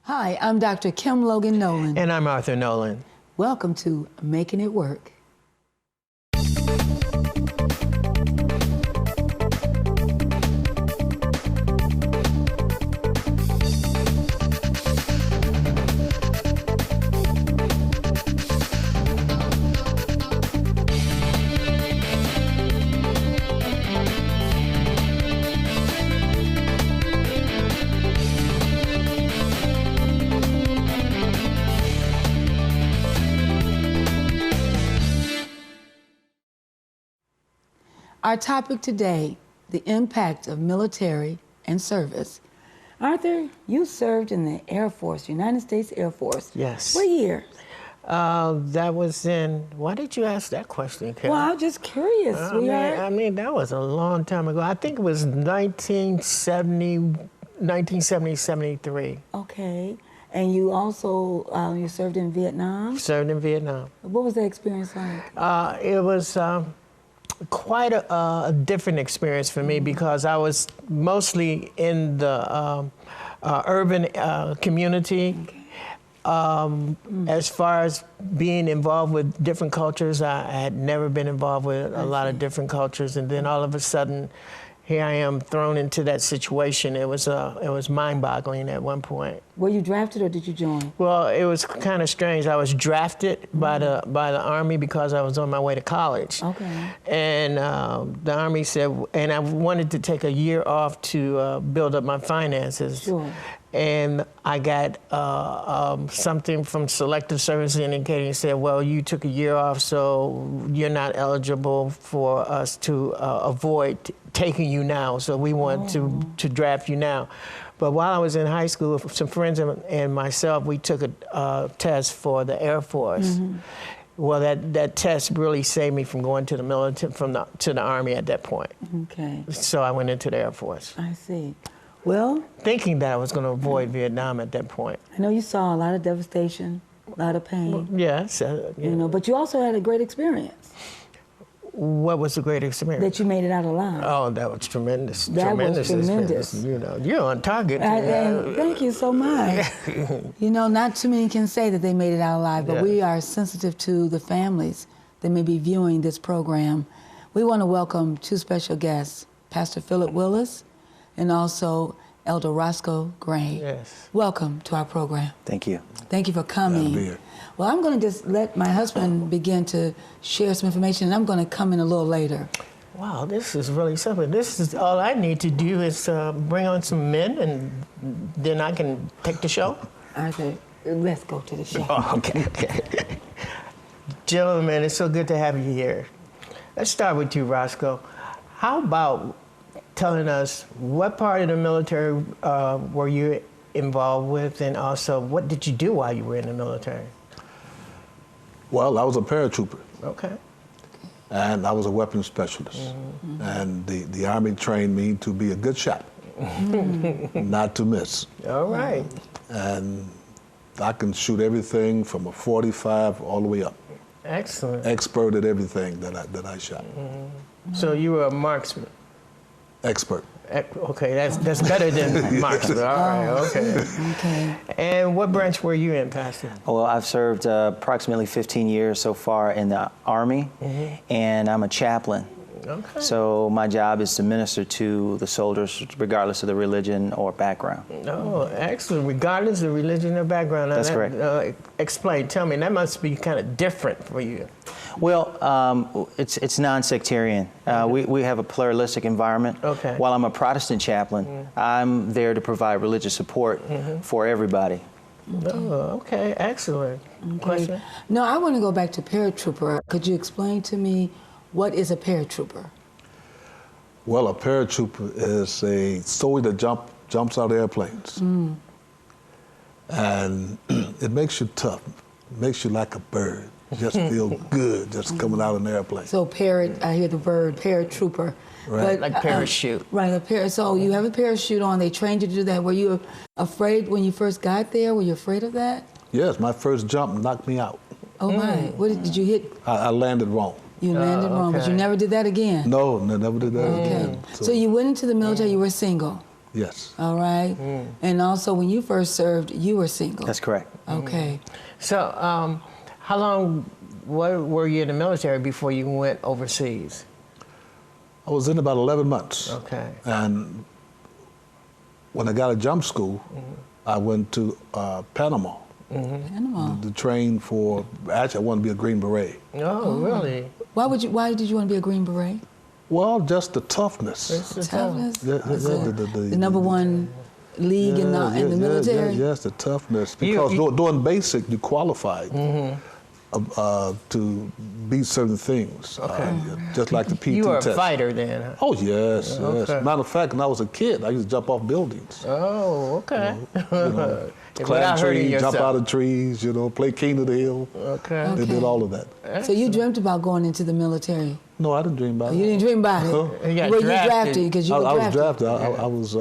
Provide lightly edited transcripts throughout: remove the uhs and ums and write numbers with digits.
Hi, I'm Dr. Kim Logan-Nowlin. And I'm Arthur Nolan. Welcome to Making It Work. Our topic today, the impact of military and service. Arthur, you served in the Air Force, United States Air Force. Yes. What year? That was in, why did you ask that question, Karen? Well, I'm just curious, sweetheart. I mean, that was a long time ago. I think it was 1970, 73. Okay. And you also, you served in Vietnam? Served in Vietnam. What was that experience like? It was quite a different experience for me because I was mostly in the urban community. Okay. As far as being involved with different cultures, I had never been involved with a lot of different cultures, and then all of a sudden, here I am thrown into that situation. It was mind-boggling at one point. Were you drafted or did you join? Well, it was kind of strange. I was drafted by the Army because I was on my way to college. Okay. And the Army said, and I wanted to take a year off to build up my finances. Sure. And I got something from Selective Service indicating, said, well, you took a year off, so you're not eligible for us to avoid taking you now. So we want to draft you now. But while I was in high school, some friends and myself, we took a test for the Air Force. Mm-hmm. Well, that test really saved me from going to the military, to the Army at that point. Okay. So I went into the Air Force. I see. Well, thinking that I was going to avoid Vietnam at that point. I know you saw a lot of devastation, a lot of pain. Well, yes. You know, but you also had a great experience. What was the great experience? That you made it out alive. Oh, that was tremendous. That was tremendous. You know, you're on target. Thank you so much. You know, not too many can say that they made it out alive, but we are sensitive to the families that may be viewing this program. We want to welcome two special guests, Pastor Philip Willis and also Elder Roscoe Gray. Yes. Welcome to our program. Thank you. Thank you for coming. Glad to be here. Well, I'm going to just let my husband begin to share some information, and I'm going to come in a little later. Wow, this is really something. This is all I need to do is bring on some men, and then I can take the show. I said, let's go to the show. Oh, okay. Gentlemen, it's so good to have you here. Let's start with you, Roscoe. How about telling us what part of the military were you involved with, and also what did you do while you were in the military? Well, I was a paratrooper. Okay. And I was a weapons specialist. Mm-hmm. And the Army trained me to be a good shot, not to miss. All right. And I can shoot everything from a .45 all the way up. Excellent. Expert at everything that I shot. Mm-hmm. So you were a marksman? Expert. Okay, that's better than marksman. All right, okay. Okay. And what branch were you in, Pastor? Well, I've served approximately 15 years so far in the Army, and I'm a chaplain. Okay. So my job is to minister to the soldiers regardless of the religion or background. Oh, excellent. Regardless of religion or background. That's correct. Explain, tell me, that must be kind of different for you. Well, it's non-sectarian. We have a pluralistic environment. Okay. While I'm a Protestant chaplain, I'm there to provide religious support for everybody. Oh, okay, excellent. Okay. Question? No, I want to go back to paratrooper. Could you explain to me what is a paratrooper? Well, a paratrooper is a soldier that jumps out of airplanes. And it makes you tough. It makes you like a bird. You just feel good just coming out of an airplane. So I hear the word paratrooper. Right. But, Like parachute. Right, so you have a parachute on, they trained you to do that. Were you afraid when you first got there? Were you afraid of that? Yes, my first jump knocked me out. Oh my, what did you hit? I landed wrong. You landed wrong, but you never did that again? No, never did that again. So you went into the military, you were single? Yes. All right. And also, when you first served, you were single. That's correct. Okay. So, how long were you in the military before you went overseas? I was in about 11 months. Okay. And when I got to jump school, I went to Panama Panama. to train for, actually I wanted to be a Green Beret. Oh, really? Why did you want to be a Green Beret? Well, just the toughness. Toughness. The number one league in the military. Yes, the toughness. Because doing basic, you qualified to beat certain things. Just like the PT You were test. a fighter then, huh? Oh, yes, yes. Okay. Matter of fact, when I was a kid, I used to jump off buildings. Oh, okay. Climb trees, jump out of trees, play King of the Hill. Okay. They did all of that. So you dreamt about going into the military? No, I didn't dream about it. You didn't dream about it? You got Were you drafted. drafted? Because you were I was drafted. drafted. I was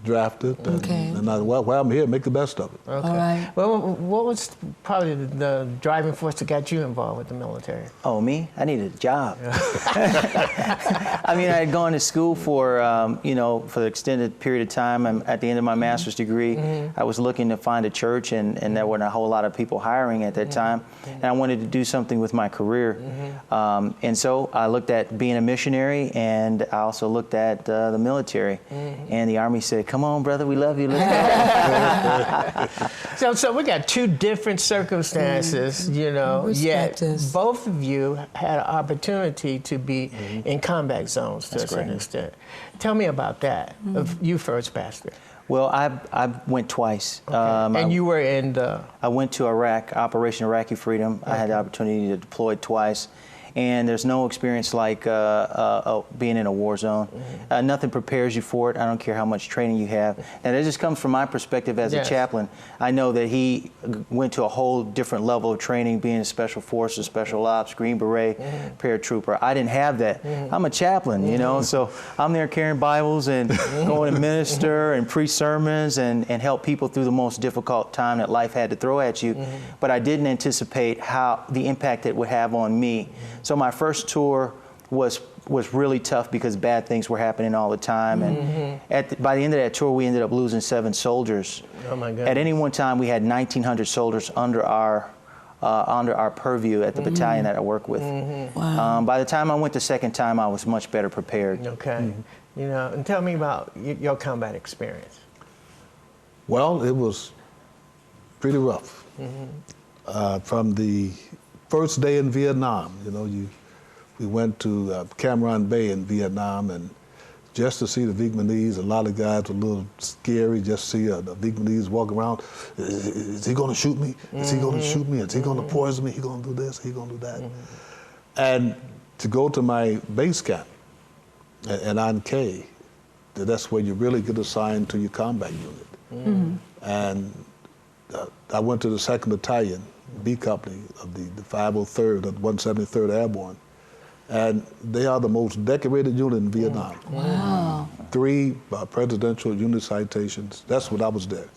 drafted. Okay. And well, I'm here, make the best of it. Okay. All right. Well, what was probably the driving force that got you involved with the military? Oh, me? I needed a job. I mean, I had gone to school for, for an extended period of time. At the end of my master's degree, I was looking to find a church, and there weren't a whole lot of people hiring at that time. And I wanted to do something with my career. And so I looked at being a missionary, and I also looked at the military. And the Army said, "Come on, brother, we love you. Let's go." So we got two different circumstances, yet both of you had an opportunity to be in combat zones to a certain extent. Tell me about that. You first, Pastor. Well, I went twice. Okay. And you were in I went to Iraq, Operation Iraqi Freedom. I had the opportunity to deploy twice. And there's no experience like being in a war zone. Nothing prepares you for it. I don't care how much training you have. And that just comes from my perspective as a chaplain. I know that he went to a whole different level of training, being a special forces, special ops, Green Beret, paratrooper. I didn't have that. I'm a chaplain, so I'm there carrying Bibles and going to minister and preach sermons and help people through the most difficult time that life had to throw at you. But I didn't anticipate how the impact it would have on me. So my first tour was really tough because bad things were happening all the time. And by the end of that tour, we ended up losing 7 soldiers. Oh my goodness. At any one time, we had 1,900 soldiers under our purview at the battalion that I work with. Wow. By the time I went the second time, I was much better prepared. Okay. And tell me about your combat experience. Well, it was pretty rough. From the first day in Vietnam, we went to Cam Ranh Bay in Vietnam, and just to see the Vietnamese, a lot of guys were a little scary. Just see the Vietnamese walk around. Is he going to shoot me? Is he going to shoot me? Is he going to poison me? He going to do this? He going to do that? And to go to my base camp at An Khê, that's where you really get assigned to your combat unit. And I went to the 2nd Battalion, B Company of the 503rd of 173rd Airborne. And they are the most decorated unit in Vietnam. Wow. 3 presidential unit citations. That's when I was there.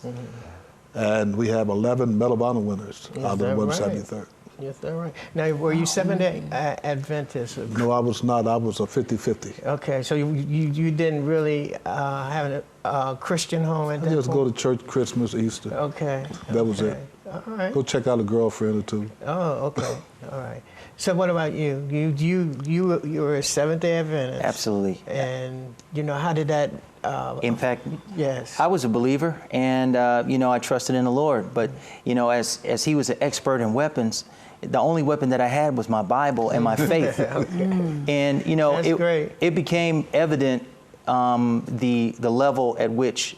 And we have 11 Medal of Honor winners out of the 173rd. Yes, that's right. Now, were you Seventh-day Adventist? No, I was not. I was a 50-50. Okay, so you didn't really have a Christian home at that I just point? go to church Christmas, Easter. Okay. That was it. All right. Go check out a girlfriend or two. Oh, okay. All right. So what about you? You were a Seventh-day Adventist. Absolutely. And how did that impact? Yes. I was a believer, and I trusted in the Lord. But as he was an expert in weapons, the only weapon that I had was my Bible and my faith. And That's great. It became evident the level at which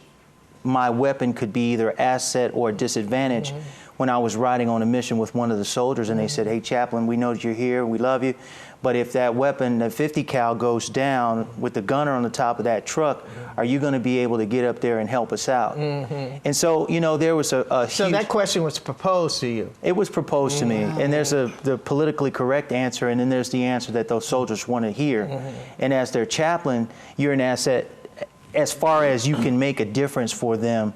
my weapon could be either asset or disadvantage when I was riding on a mission with one of the soldiers, and they said, "Hey, chaplain, we know that you're here, we love you, but if that weapon, the 50 cal, goes down with the gunner on the top of that truck, are you going to be able to get up there and help us out?" And so, there was a So huge, that question was proposed to you. it was proposed to me, and there's the politically correct answer, and then there's the answer that those soldiers want to hear. And as their chaplain, you're an asset as far as you can make a difference for them.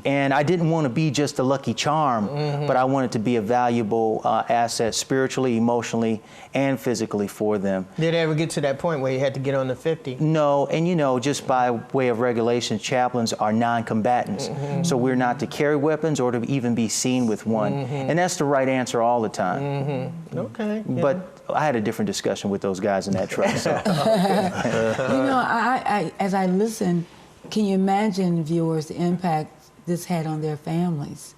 And I didn't want to be just a lucky charm, but I wanted to be a valuable asset spiritually, emotionally, and physically for them. Did it ever get to that point where you had to get on the 50? No, and you know, just by way of regulations, chaplains are non-combatants. So we're not to carry weapons or to even be seen with one. And that's the right answer all the time. Okay. But I had a different discussion with those guys in that truck. So. You know, I as I listen, can you imagine, viewers, the impact this had on their families,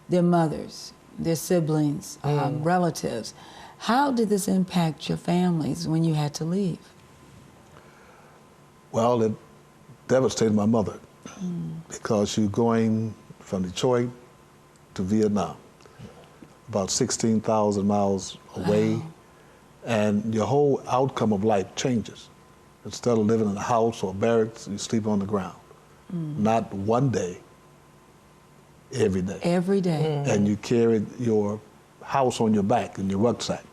their mothers, their siblings, relatives? How did this impact your families when you had to leave? Well, it devastated my mother because she was going from Detroit to Vietnam, about 16,000 miles away, and your whole outcome of life changes. Instead of living in a house or barracks, you sleep on the ground. Not one day, every day. Every day. And you carried your house on your back in your rucksack.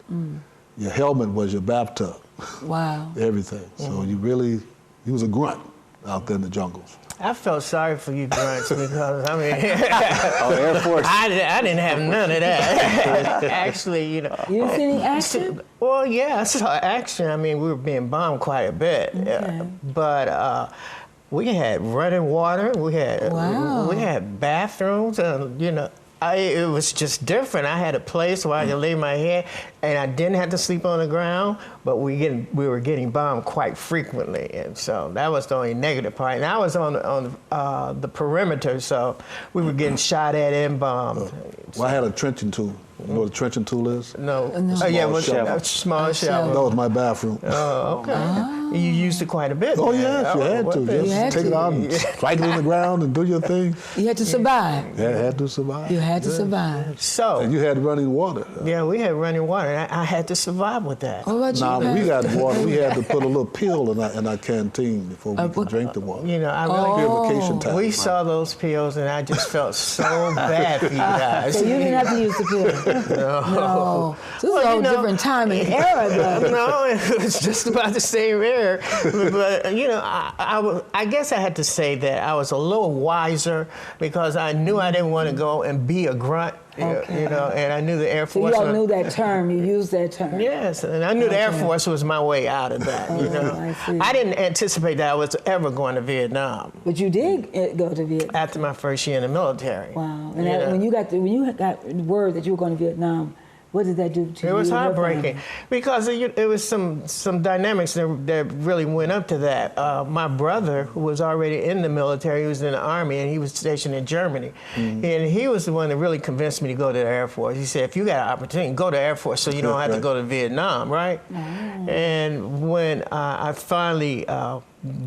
Your helmet was your bathtub. Wow. Everything. So you was a grunt out there in the jungles. I felt sorry for you grunts because, I mean, Air Force. I didn't have none of that. Actually, you know. You didn't see any action? Well, yeah, I saw action. I mean, we were being bombed quite a bit. Okay. But we had running water. We had bathrooms, and, you know. It was just different. I had a place where I could lay my head, and I didn't have to sleep on the ground, but we were getting bombed quite frequently, and so that was the only negative part. And I was on the perimeter, so we were getting shot at and bombed. Well, I had a trenching tool. You know what a trenching tool is? No. No. Oh, yeah, Shovel. a small shovel. That was my bathroom. Oh, okay. You used it quite a bit. Oh, then. yes, you had to. You had Just take it to. out and strike it in the ground and do your thing. You had to survive. Yeah, had to survive. You had to survive. So, And you had running water. yeah, we had running water, and I had to survive with that. What about Now, you, when we Pat? got water, we had to put a little pill in our canteen before we could drink the water. You know, I really Purification time. We saw those pills, and I just felt so bad for you guys. So you didn't have to use the pill? No. So this is a Well, whole you know- different time and era, though. No, it was just about the same era. But you know, I guess I had to say that I was a little wiser because I knew I didn't want to go and be a grunt. Okay. You know, and I knew the Air So Force. you all knew that term. You used that term. Yes, and I knew the Air Okay. Force was my way out of that. You know, I see. I didn't anticipate that I was ever going to Vietnam But you did go to Vietnam. after my first year in the military. Wow. And You that, know? when you got word that you were going to Vietnam, what did that do to you? It was and your heartbreaking family? because it was some dynamics that really went up to that. My brother, who was already in the military, he was in the Army, and he was stationed in Germany. And he was the one that really convinced me to go to the Air Force. He said, if you got an opportunity, go to the Air Force so you don't have to go to Vietnam, right? And when I finally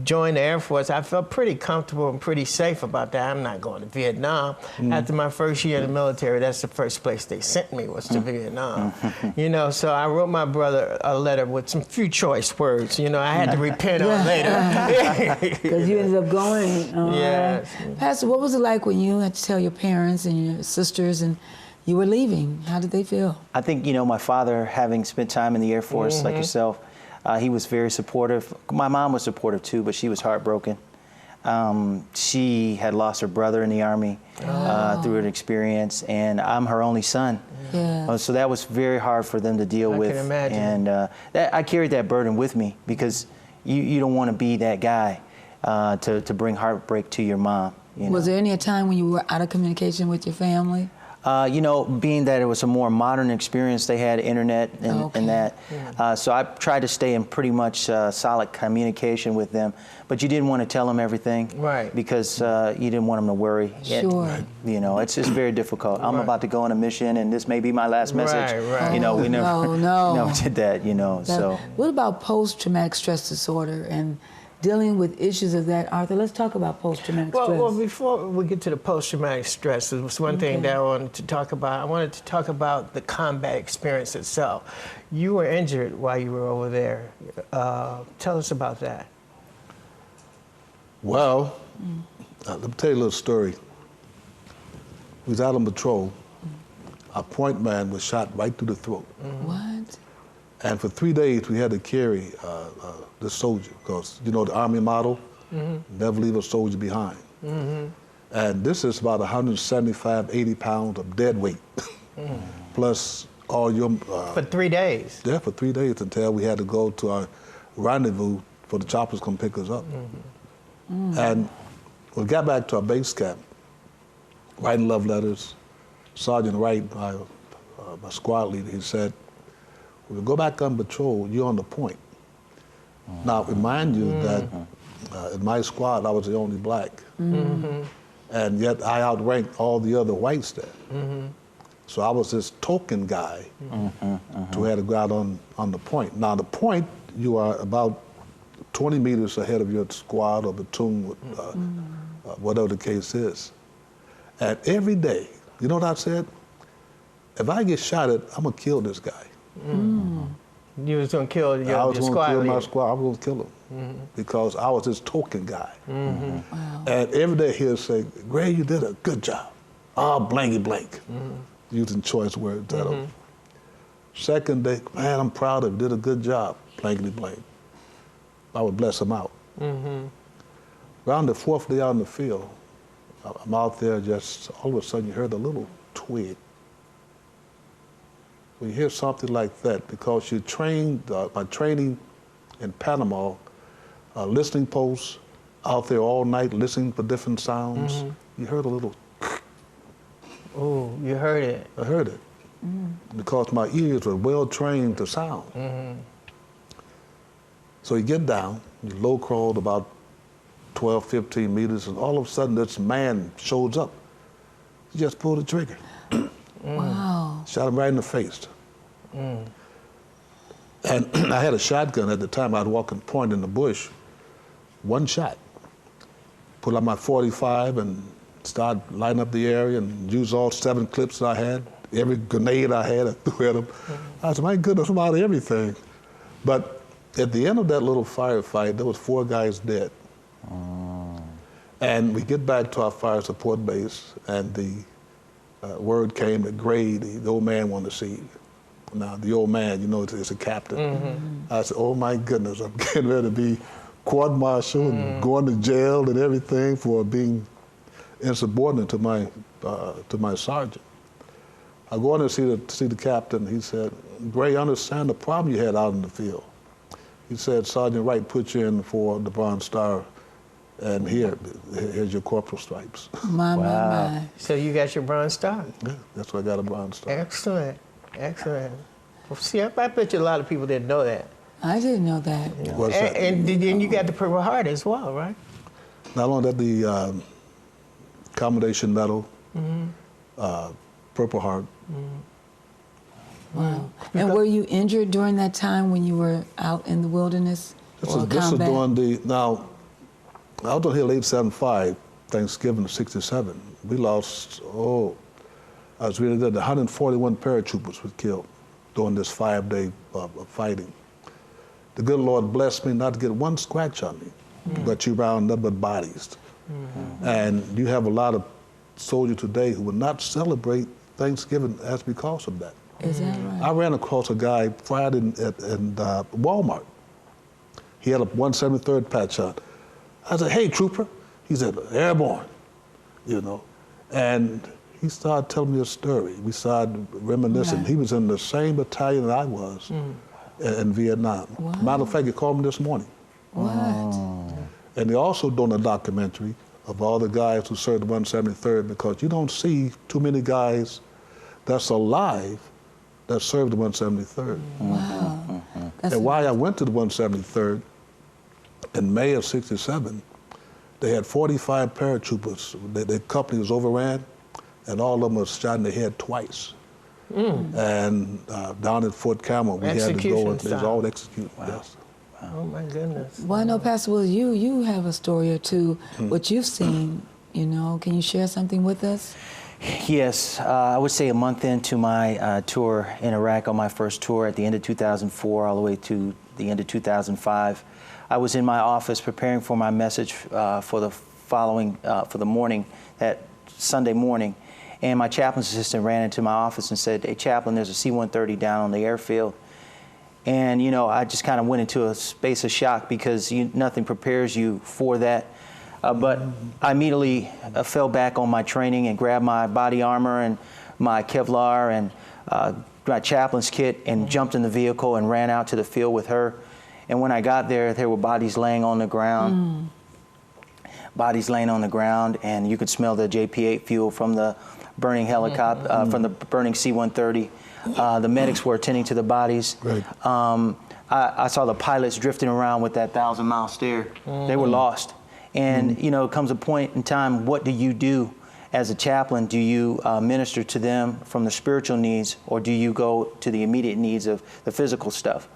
joined the Air Force, I felt pretty comfortable and pretty safe about that. I'm not going to Vietnam. After my first year in the military, that's the first place they sent me was to Vietnam. You know, so I wrote my brother a letter with some few choice words. You know, I had to repent on later. Because you ended up going. Yes. Pastor, what was it like when you had to tell your parents and your sisters and you were leaving? How did they feel? I think, you know, my father, having spent time in the Air Force like yourself, he was very supportive. My mom was supportive too, but she was heartbroken. She had lost her brother in the Army through an experience, and I'm her only son. Yeah. So that was very hard for them to deal with. can imagine. And I carried that burden with me because you don't want to be that guy to bring heartbreak to your mom. You know? Was there any time when you were out of communication with your family? You know, being that it was a more modern experience, they had internet and that. So I tried to stay in pretty much solid communication with them. But you didn't want to tell them everything. Right. Because you didn't want them to worry. Sure. You know, it's just very difficult. I'm about to go on a mission, and this may be my last message. Right. You know, we never, No. never did that, you know, so. What about post-traumatic stress disorder and dealing with issues of that? Arthur, let's talk about post-traumatic stress. Well, before we get to the post-traumatic stress, there was one thing that I wanted to talk about. I wanted to talk about the combat experience itself. You were injured while you were over there. Tell us about that. Well, let me tell you a little story. We was out on patrol. Our point man was shot right through the throat. What? And for 3 days, we had to carry this soldier because, you know, the Army model, Never leave a soldier behind. And this is about 175, 80 pounds of dead weight, plus all your... For 3 days? Yeah, for 3 days until we had to go to our rendezvous for the choppers to come pick us up. And we got back to our base camp, writing love letters. Sergeant Wright, my squad leader, he said, when we go back on patrol, you're on the point. Now, remind you that in my squad, I was the only black. And yet I outranked all the other whites there. So I was this token guy who had to go out on the point. Now, the point, you are about 20 meters ahead of your squad or platoon, whatever the case is. And every day, you know what I said? If I get shot at, I'm gonna kill this guy. You was gonna kill your squad leader? I was gonna kill my squad, I was gonna kill him. Because I was this token guy. Wow. And every day he'll say, Gray, you did a good job. Ah, blanky blank. Using choice words at him. Second day, man, I'm proud of you, did a good job, blankety blank. I would bless him out. Around the fourth day out in the field, I'm out there, just all of a sudden you heard a little twig. When you hear something like that, because you trained, by training in Panama, listening posts, out there all night listening for different sounds, you heard a little. Oh, you heard it. I heard it. Because my ears were well trained to sound. So you get down, you low crawled about 12, 15 meters, and all of a sudden this man shows up. He just pulled the trigger. Wow. Shot him right in the face. And I had a shotgun at the time. I'd walk and point in the bush. One shot. Pull out my .45 and start lighting up the area and use all 7 clips I had. Every grenade I had, I threw at him. I said, my goodness, I'm out of everything. But at the end of that little firefight, there was 4 guys dead. And we get back to our fire support base, and the word came that Gray, the old man, wanted to see you. Now, the old man, you know, is a captain. I said, oh my goodness, I'm getting ready to be court-martialed and going to jail and everything for being insubordinate to my sergeant. I go in to see the captain. He said, Gray, I understand the problem you had out in the field. He said, Sergeant Wright put you in for the Bronze Star, and here's your corporal stripes. My. So you got your Bronze Star? Yeah, that's why I got a Bronze Star. Excellent, excellent. Well, see, I bet you a lot of people didn't know that. I didn't know that. What's that? And then you got the Purple Heart as well, right? Not only that, the Commendation Medal, Purple Heart. Wow. And were you injured during that time when you were out in the wilderness? This is during now, I was on here late 75, Thanksgiving of 67. We lost, I was really good. 141 paratroopers were killed during this 5-day of fighting. The good Lord blessed me not to get one scratch on me, but you round up with bodies. And you have a lot of soldiers today who will not celebrate Thanksgiving as because of that. Is that right? I ran across a guy Friday in Walmart. He had a 173rd patch on. I said, hey, trooper. He said, airborne, you know. And he started telling me a story. We started reminiscing. Right. He was in the same battalion that I was in Vietnam. Wow. Matter of fact, he called me this morning. What? And they're also doing a documentary of all the guys who served the 173rd, because you don't see too many guys that's alive that served the 173rd. Wow. And why I went to the 173rd in May of 67, they had 45 paratroopers. Their company was overran, and all of them were shot in the head twice. And down at Fort Campbell, we had to go, and it was all executed. Wow. Yes. Oh my goodness. Well, I know, Pastor Willis, you have a story or two, what you've seen, you know. Can you share something with us? Yes, I would say a month into my tour in Iraq, on my first tour at the end of 2004 all the way to the end of 2005, I was in my office preparing for my message for the morning, that Sunday morning, and my chaplain's assistant ran into my office and said, hey, chaplain, there's a C-130 down on the airfield. And, you know, I just kind of went into a space of shock because nothing prepares you for that. But I immediately fell back on my training and grabbed my body armor and my Kevlar and my chaplain's kit and jumped in the vehicle and ran out to the field with her. And when I got there, there were bodies laying on the ground. Bodies laying on the ground, and you could smell the JP-8 fuel from the burning helicopter, from the burning C-130. The medics were attending to the bodies. Right. I saw the pilots drifting around with that 1,000-mile stare. They were lost. And, you know, it comes a point in time, what do you do as a chaplain? Do you minister to them from the spiritual needs, or do you go to the immediate needs of the physical stuff?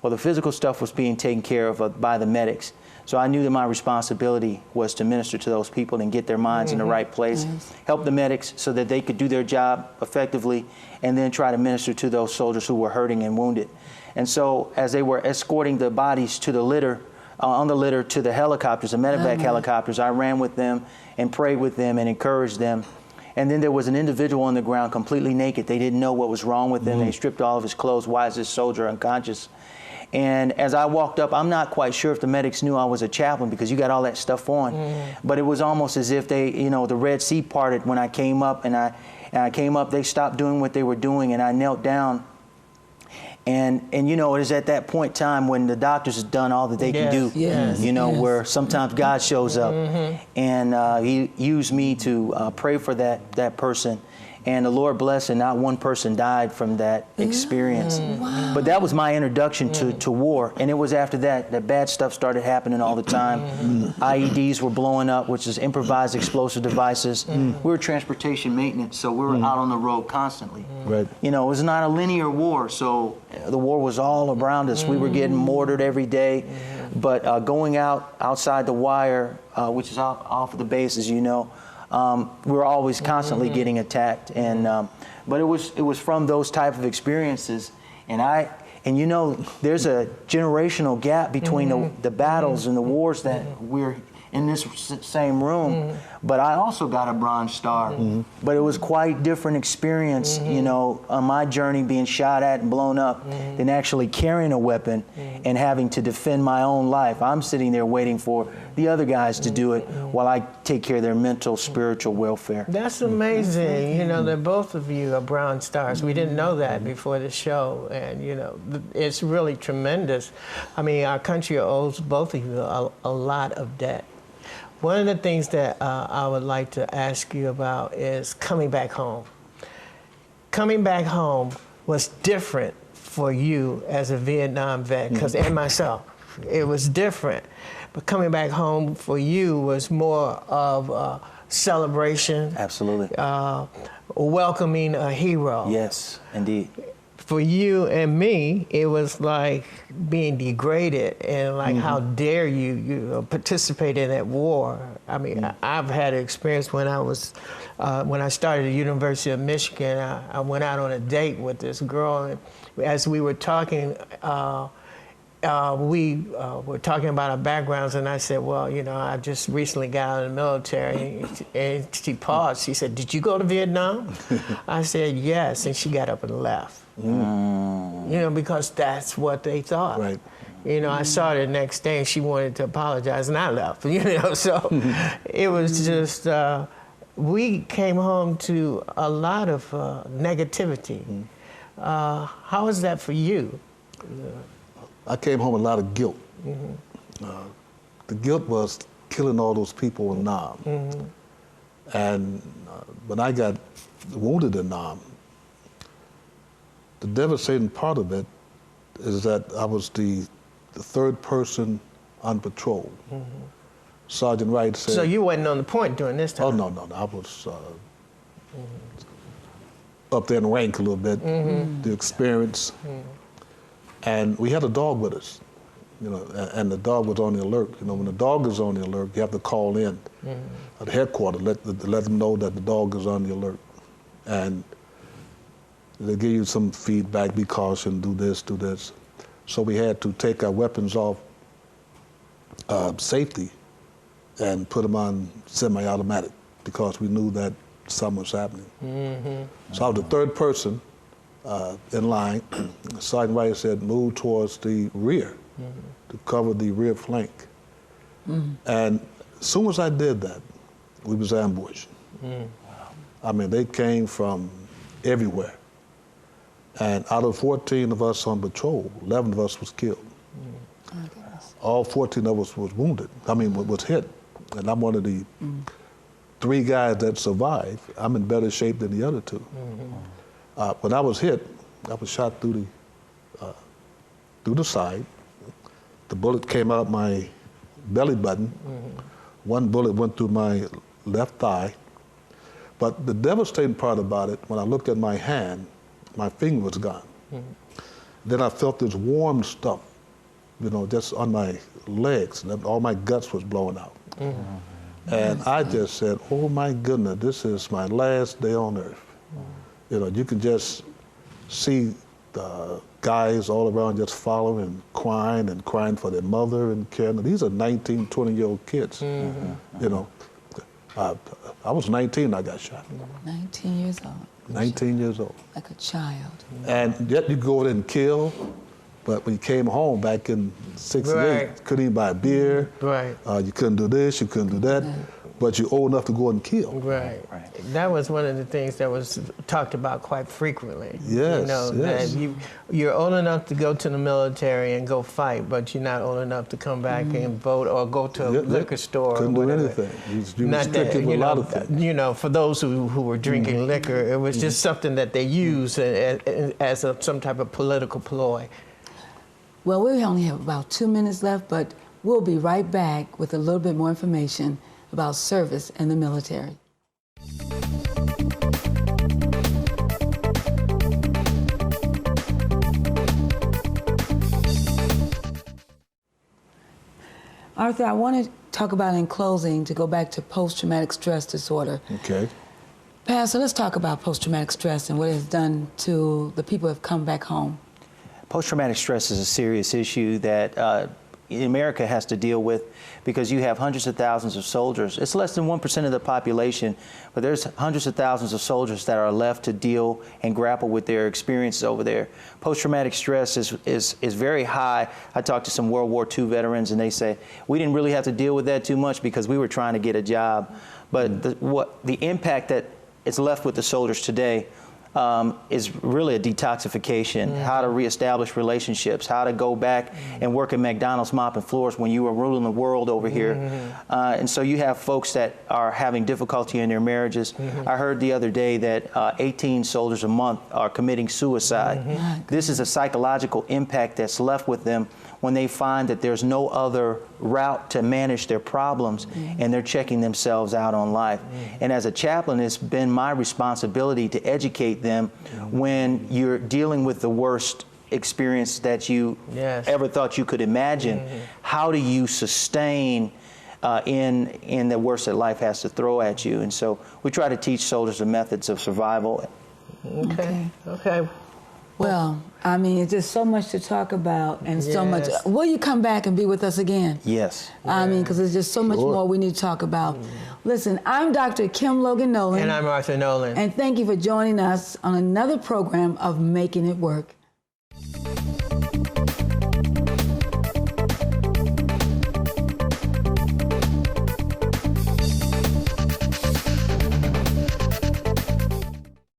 Well, the physical stuff was being taken care of by the medics. So I knew that my responsibility was to minister to those people and get their minds in the right place, help the medics so that they could do their job effectively, and then try to minister to those soldiers who were hurting and wounded. And so as they were escorting the bodies to the litter, on the litter to the helicopters, the medevac helicopters, I ran with them and prayed with them and encouraged them. And then there was an individual on the ground completely naked. They didn't know what was wrong with him. They stripped all of his clothes. Why is this soldier unconscious? And as I walked up, I'm not quite sure if the medics knew I was a chaplain because you got all that stuff on. But it was almost as if they, you know, the Red Sea parted when I came up, and I came up, they stopped doing what they were doing, and I knelt down. And you know, it is at that point in time when the doctors have done all that they can do, you know, where sometimes God shows up. And he used me to pray for that person. And the Lord blessed, and not one person died from that experience. Wow. But that was my introduction to war. And it was after that bad stuff started happening all the time. IEDs were blowing up, which is improvised explosive devices. We were transportation maintenance, so we were out on the road constantly. Right. You know, it was not a linear war, so the war was all around us. We were getting mortared every day. But going outside the wire, which is off of the base, as you know, we were always constantly getting attacked, and but it was from those type of experiences, and you know, there's a generational gap between the battles and the wars that we're in this same room. But I also got a Bronze Star, but it was quite different experience, you know, on my journey being shot at and blown up than actually carrying a weapon and having to defend my own life. I'm sitting there waiting for the other guys to do it while I take care of their mental, spiritual welfare. That's amazing, you know, that both of you are Bronze Stars. We didn't know that before the show, and, you know, it's really tremendous. I mean, our country owes both of you a lot of debt. One of the things that I would like to ask you about is coming back home. Coming back home was different for you as a Vietnam vet, and myself. It was different. But coming back home for you was more of a celebration. Absolutely. Welcoming a hero. Yes, indeed. For you and me, it was like being degraded and like, how dare you participate in that war? I mean, I've had an experience when when I started at the University of Michigan. I went out on a date with this girl, and as we were talking, we were talking about our backgrounds, and I said, well, you know, I just recently got out of the military. And she paused. She said, did you go to Vietnam? I said, yes. And she got up and left. You know, because that's what they thought. Right. You know, I saw her the next day, and she wanted to apologize, and I left. You know, so it was just, we came home to a lot of negativity. How was that for you? I came home with a lot of guilt. The guilt was killing all those people in Nam. And when I got wounded in Nam, the devastating part of it is that I was the third person on patrol. Sergeant Wright said... So you wasn't on the point during this time? Oh, no. I was up there in rank a little bit, the experience. And we had a dog with us, you know, and the dog was on the alert. You know, when the dog is on the alert, you have to call in at the headquarters, let them know that the dog is on the alert. And they give you some feedback, be cautious, do this, do this. So we had to take our weapons off safety and put them on semi-automatic because we knew that something was happening. So I was the third person in line. Sergeant Wright said, move towards the rear to cover the rear flank. And as soon as I did that, we was ambushed. I mean, they came from everywhere. And out of 14 of us on patrol, 11 of us was killed. All 14 of us was wounded, was hit. And I'm one of the 3 guys that survived. I'm in better shape than the other 2. When I was hit, I was shot through the side. The bullet came out my belly button. One bullet went through my left thigh. But the devastating part about it, when I looked at my hand, my finger was gone. Then I felt this warm stuff, just on my legs. All my guts was blowing out. And I just said, oh my goodness, this is my last day on earth. You can just see the guys all around just following, crying for their mother and caring. These are 19, 20-year-old kids. I was 19 when I got shot. 19 years old. 19 years old. Like a child. And yet you go in and kill, but when you came home back in '68, Right. couldn't even buy beer. Right. You couldn't do this, you couldn't do that. But you're old enough to go and kill. Right. That was one of the things that was talked about quite frequently. Yes, yes. That you're old enough to go to the military and go fight, but you're not old enough to come back and vote or go to a liquor store. Couldn't or do whatever. anything. You restricted with a lot of things. For those who were drinking liquor, it was just something that they used as some type of political ploy. Well, we only have about 2 minutes left, but we'll be right back with a little bit more information about service in the military. Arthur, I want to talk about in closing, to go back to post-traumatic stress disorder. Okay. Pastor, let's talk about post-traumatic stress and what it has done to the people who have come back home. Post-traumatic stress is a serious issue that America has to deal with because you have hundreds of thousands of soldiers. It's less than 1% of the population, but there's hundreds of thousands of soldiers that are left to deal and grapple with their experiences over there. Post-traumatic stress is very high. I talked to some World War II veterans and they say, we didn't really have to deal with that too much because we were trying to get a job. But the impact that is left with the soldiers today is really a detoxification, how to reestablish relationships, how to go back and work at McDonald's mopping floors when you were ruling the world over here. And so you have folks that are having difficulty in their marriages. I heard the other day that 18 soldiers a month are committing suicide. This is a psychological impact that's left with them when they find that there's no other route to manage their problems and they're checking themselves out on life. And as a chaplain, it's been my responsibility to educate them when you're dealing with the worst experience that you ever thought you could imagine. How do you sustain in the worst that life has to throw at you? And so we try to teach soldiers the methods of survival. Okay. Well, I mean, it's just so much to talk about and so much. Will you come back and be with us again? Yes. I mean, because there's just so much more we need to talk about. Listen, I'm Dr. Kim Logan-Nowlin. And I'm Arthur Nolan. And thank you for joining us on another program of Making It Work.